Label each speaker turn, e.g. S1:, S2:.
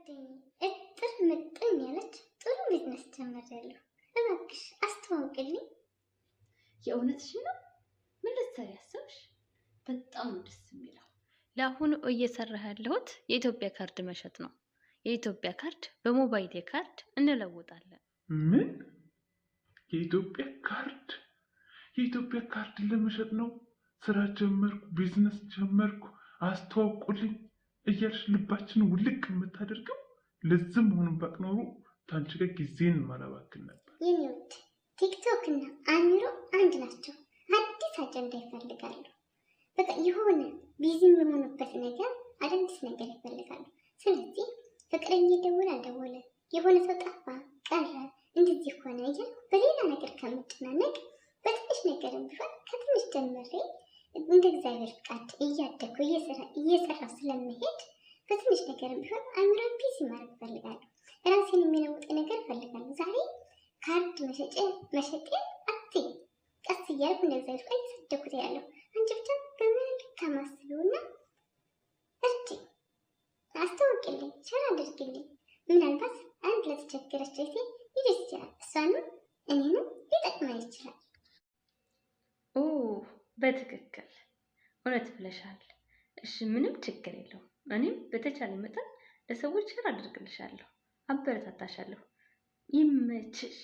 S1: ጓደኛዬ እጥር ምጥን ያለች ጥሩ ቢዝነስ ጀምሬያለሁ። እባክሽ አስተዋውቅልኝ።
S2: የእውነትሽን ነው? ምን ልትሰሪ ያሰብሽ? በጣም ደስ የሚለው። ለአሁኑ እየሰራህ ያለሁት የኢትዮጵያ ካርድ መሸጥ ነው። የኢትዮጵያ ካርድ በሞባይል ካርድ እንለውጣለን።
S3: ምን? የኢትዮጵያ ካርድ? የኢትዮጵያ ካርድ ለመሸጥ ነው? ስራ ጀመርኩ፣ ቢዝነስ ጀመርኩ፣ አስተዋውቁልኝ እያልሽ ልባችን ውልቅ የምታደርገው ለዚህ መሆኑን ባቅ ኖሮ ታንቺ ጋር ጊዜን ማላባክን ነበር።
S1: የኔ ውድ ቲክቶክ እና አሚሮ አንድ ናቸው። አዲስ አጀንዳ ይፈልጋሉ። በቃ የሆነ ቢዚ የሆኑበት ነገር አዳዲስ ነገር ይፈልጋሉ። ስለዚህ ፍቅረኛ ደወለ አልደወለ፣ የሆነ ሰው ጠፋ ቀረ፣ እንደዚህ ሆነ እያልኩ በሌላ ነገር ከምጨናነቅ በትንሽ ነገርም ቢሆን ከትንሽ ጀምሬ እንደ እግዚአብሔር ፍቃድ እያደኩ እየሰራሁ ስለመሄድ በትንሽ ነገርም ቢሆን አሚሮን ቢዚ ማድረግ እፈልጋለሁ። ራሴን የሚለውጥ ነገር እፈልጋለሁ። ዛሬ ካርድ መሸጤ አትይ ቀስ እያልኩ እንደ እግዚአብሔር ፍቃድ እየሰደኩት ያለሁ። አንቺ ብቻ በመልካም አስቢውና እርጂ፣ አስተዋውቂልኝ፣ ሸር አድርጊልኝ። ምናልባት አንድ ለተቸገረች ሴት ሊደርስ ይችላል። እሷንም እኔንም ሊጠቅመን ይችላል።
S2: ኦ በትክክል እውነት ብለሻል። እሺ ምንም ችግር የለውም። እኔም በተቻለ መጠን ለሰዎች ሸር አድርግልሻለሁ፣ አበረታታሻለሁ። ይመችሽ።